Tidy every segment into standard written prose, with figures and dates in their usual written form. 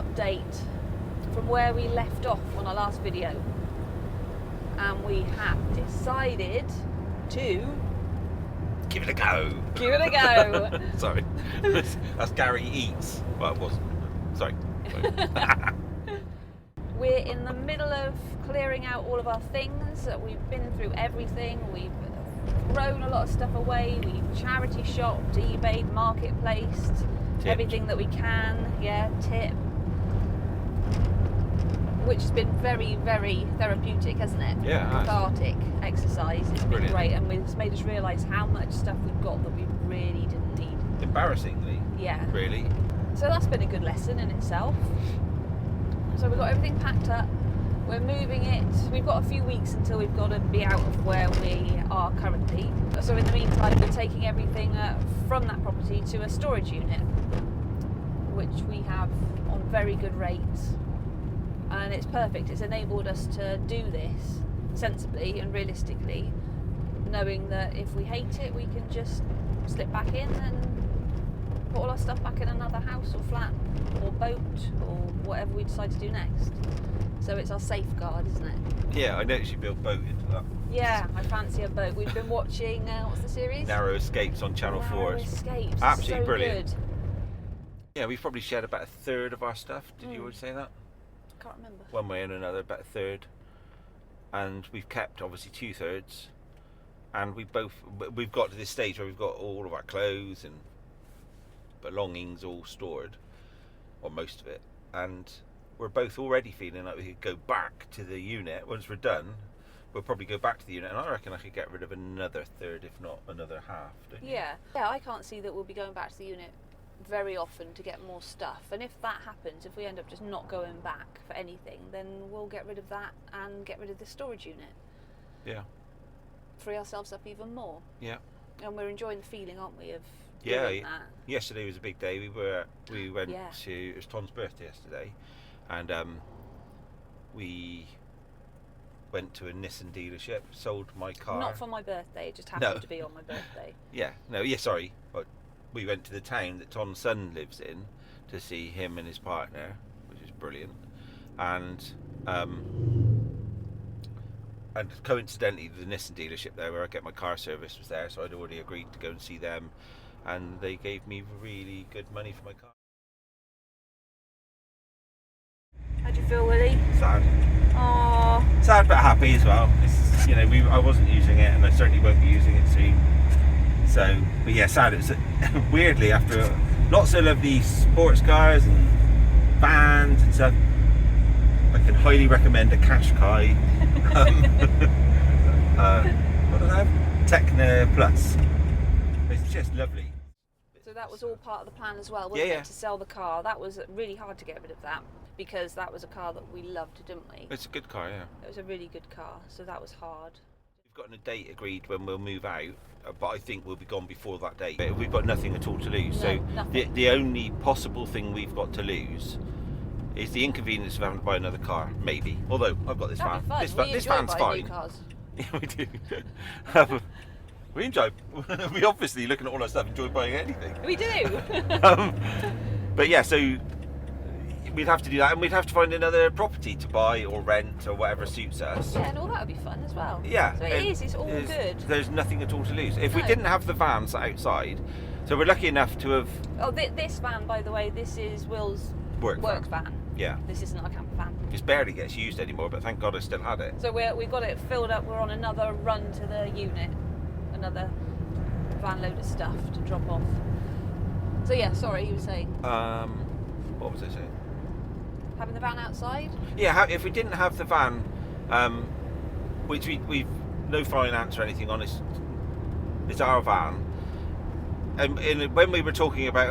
update from where we left off on our last video, and we have decided to give it a go. give it a go. Sorry, that's Gary Eats. Well, it wasn't. Sorry. We're in the middle of clearing out all of our things. We've been through everything. We've thrown a lot of stuff away. We've charity shopped, eBayed, marketplaced, everything that we can. Yeah, tip. Which has been very, very therapeutic, hasn't it? Yeah, cathartic exercise. It's been brilliant. Great, and it's made us realise how much stuff we've got that we really didn't need. Embarrassingly. Yeah. Really. So that's been a good lesson in itself. So we've got everything packed up. We're moving it. We've got a few weeks until we've got to be out of where we are currently. So in the meantime, we're taking everything from that property to a storage unit, which we have on very good rates. And it's perfect. It's enabled us to do this sensibly and realistically, knowing that if we hate it, we can just slip back in and put all our stuff back in another house or flat or boat or whatever we decide to do next. So it's our safeguard, isn't it? Yeah, I noticed you built boat into that. Yeah, I fancy a boat. We've been watching, what's the series? Narrow Escapes on Channel 4. Narrow Escapes. Absolutely so brilliant. Good. Yeah, we've probably shared about a third of our stuff. Did you always say that? I can't remember. One way and another, about a third. And we've kept obviously 2/3. And we've got to this stage where we've got all of our clothes and belongings all stored, or most of it. And we're both already feeling like we could go back to the unit. Once we're done, we'll probably go back to the unit, and I reckon I could get rid of another third, if not another half. Don't you? Yeah, I can't see that we'll be going back to the unit very often to get more stuff. And if that happens, if we end up just not going back for anything, then we'll get rid of that and get rid of the storage unit. Yeah. Free ourselves up even more. Yeah. And we're enjoying the feeling, aren't we, of doing that. Yesterday was a big day. We went Yeah. to, it was Tom's birthday yesterday, and we went to a Nissan dealership, sold my car. Not for my birthday, it just happened to be on my birthday. Sorry. But we went to the town that Tom's son lives in to see him and his partner, which is brilliant. And coincidentally, the Nissan dealership there where I get my car serviced was there, so I'd already agreed to go and see them, and they gave me really good money for my car. How do you feel, Willie? Sad. Aww. Sad but happy as well. It's, I wasn't using it, and I certainly won't be using it soon. So, but yeah, sad. It's weirdly, after lots of lovely sports cars and vans and stuff, I can highly recommend a Qashqai. What do I have? Techno Plus. It's just lovely. So that was all part of the plan as well, wasn't Yeah. it? To sell the car. That was really hard to get rid of that, because that was a car that we loved, didn't we? It's a good car, yeah. It was a really good car, so that was hard. We've got a date agreed when we'll move out, but I think we'll be gone before that date. But we've got nothing at all to lose. No, So nothing. the only possible thing we've got to lose is the inconvenience of having to buy another car, maybe. Although I've got this That'd be van. fun. This We enjoy van's buying fine. new cars. Yeah, we do. We enjoy. We obviously, looking at all our stuff, enjoy buying anything. We do. But yeah, so we'd have to do that, and we'd have to find another property to buy or rent or whatever suits us. Yeah, and all that would be fun as well. Yeah. So it's all good. There's nothing at all to lose. If we No. didn't have the van sat outside, so we're lucky enough to have Oh, this van, by the way, this is Will's work van. Yeah. This isn't a camper van. It barely gets used anymore, but thank God I still had it. So we've got it filled up. We're on another run to the unit. Another van load of stuff to drop off. So yeah, sorry, you were saying? What was I saying? Having the van outside? Yeah, if we didn't have the van, which we've no finance or anything on, it's our van. And when we were talking about,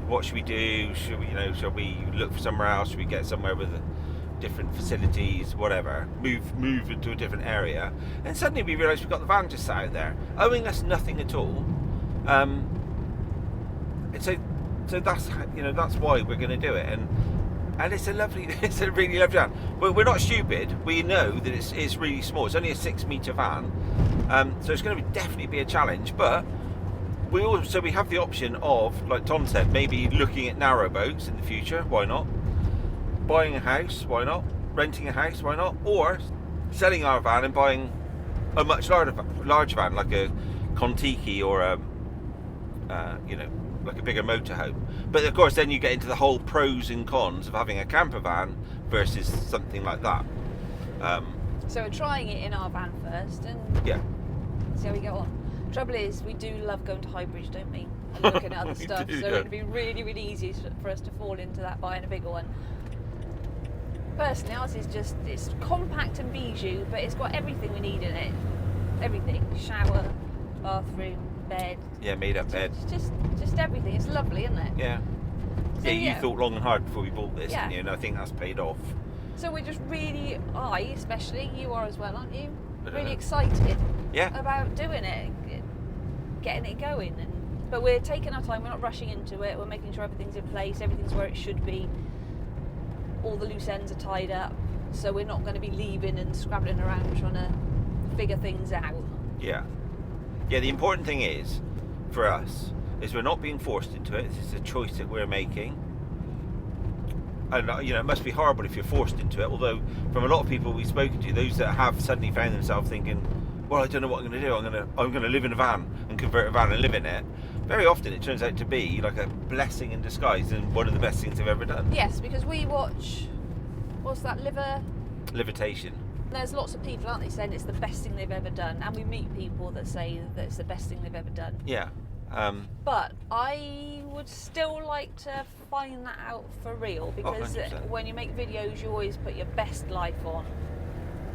what should we do? Shall we look for somewhere else? Should we get somewhere with different facilities, whatever? Move into a different area. And suddenly we realised we've got the van just sat out there, owing us nothing at all. So that's why we're going to do it. And it's a really lovely van. We're not stupid. We know that it's really small. It's only a 6-metre van, so it's going to definitely be a challenge. But we have the option of, like Tom said, maybe looking at narrow boats in the future. Why not? buying a house, why not? Renting a house, why not? Or selling our van and buying a much larger van, like a Contiki or a, like a bigger motorhome. But of course, then you get into the whole pros and cons of having a camper van versus something like that. So we're trying it in our van first and see how we get on. Trouble is, we do love going to Highbridge, don't we? And looking at other stuff, so it'd be really, really easy for us to fall into that buying a bigger one. Personally, ours is just, it's compact and bijou, but it's got everything we need in it. Everything. Shower, bathroom, bed. Yeah, made up bed. Just everything. It's lovely, isn't it? Yeah. So, you thought long and hard before we bought this, didn't you? And I think that's paid off. So we're just really, especially, you are as well, aren't you? Really excited about doing it, getting it going. But we're taking our time, we're not rushing into it, we're making sure everything's in place, everything's where it should be. All the loose ends are tied up, so we're not going to be leaving and scrabbling around trying to figure things out. Yeah, the important thing is, for us, is we're not being forced into it. This is a choice that we're making. And it must be horrible if you're forced into it, although from a lot of people we've spoken to, those that have suddenly found themselves thinking, well, I don't know what I'm going to do, I'm going to live in a van and convert a van and live in it. Very often it turns out to be like a blessing in disguise and one of the best things I've ever done. Yes, because we watch, what's that, Levitation. There's lots of people, aren't they, saying it's the best thing they've ever done, and we meet people that say that it's the best thing they've ever done. Yeah. But I would still like to find that out for real, because when you make videos you always put your best life on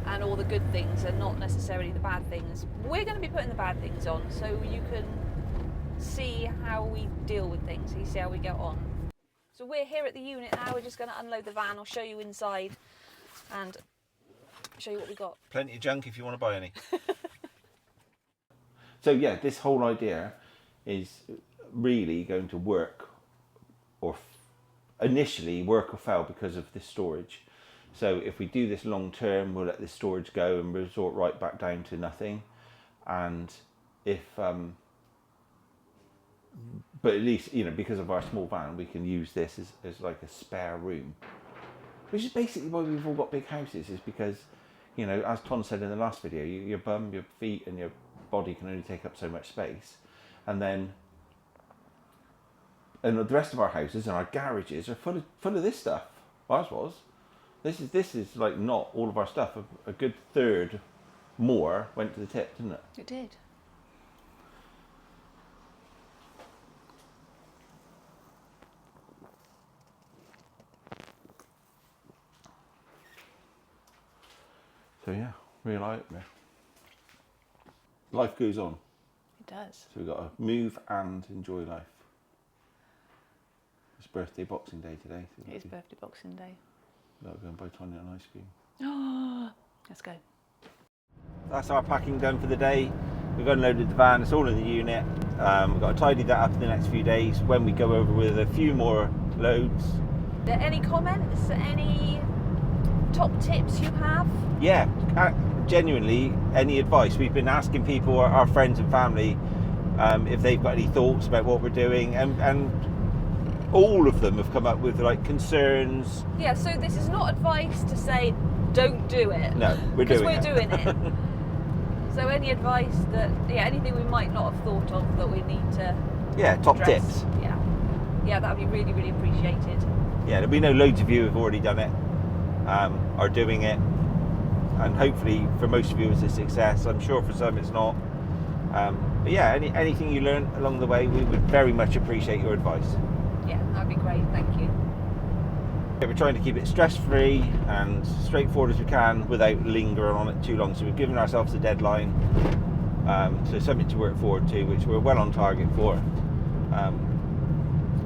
and all the good things and not necessarily the bad things. We're going to be putting the bad things on so you can see how we deal with things, so you see how we get on. So we're here at the unit now, we're just going to unload the van. I'll show you inside and show you what we got. Plenty of junk if you want to buy any. So yeah, this whole idea is really going to work, or initially work or fail because of this storage. So if we do this long term, we'll let this storage go and resort right back down to nothing. And if but at least, because of our small van, we can use this as like a spare room, which is basically why we've all got big houses, is because, as Ton said in the last video, your bum, your feet and your body can only take up so much space. And then the rest of our houses and our garages are full of this stuff. Ours was. This is like not all of our stuff. A good third more went to the tip, didn't it? It did. So yeah, real eye-opener. Life goes on. It does. So we've got to move and enjoy life. It's birthday Boxing Day today. So it is birthday Boxing Day. We've got to go and buy Tonya an ice cream. Oh, let's go. That's our packing done for the day. We've unloaded the van, it's all in the unit. We've got to tidy that up in the next few days when we go over with a few more loads. Any comments? Any top tips you have? Yeah, genuinely, any advice. We've been asking people, our friends and family, if they've got any thoughts about what we're doing, and all of them have come up with like concerns. Yeah, so this is not advice to say don't do it. No, we're doing it. Because we're doing it. So any advice that, anything we might not have thought of that we need to top address. tips. Yeah, that would be really, really appreciated. Yeah, we know loads of you have already done it, are doing it, and hopefully for most of you it's a success. I'm sure for some it's not. But yeah, anything you learn along the way, we would very much appreciate your advice. Yeah, that'd be great, thank you. We're trying to keep it stress-free and straightforward as we can without lingering on it too long. So we've given ourselves a deadline, so something to work forward to, which we're well on target for.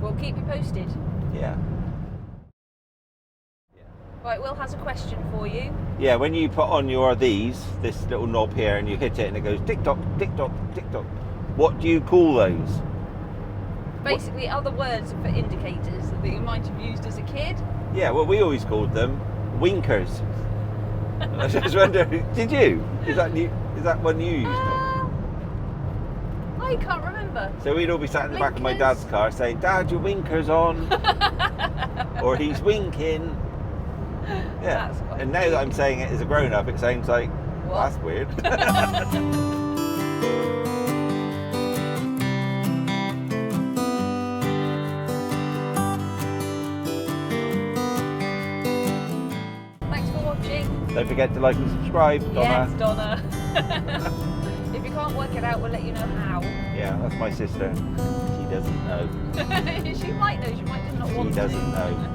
We'll keep you posted. Yeah. Right, Will has a question for you. Yeah, when you put on this little knob here and you hit it and it goes tick-tock, tick-tock, tick-tock, what do you call those? Basically, other words for indicators that you might have used as a kid. Yeah, well, we always called them winkers. I just wonder, did you? Is that one you used? I can't remember. So we'd all be sat in the back of my dad's car saying, "Dad, your winker's on," or "He's winking." Yeah. That's quite And now that I'm saying it as a grown-up, it sounds like, well, What? that's weird. Thanks for watching. Don't forget to like and subscribe, Donna. Yes, Donna. If you can't work it out, we'll let you know how. Yeah, that's my sister. She doesn't know. She might know, she might just not want She to. doesn't know.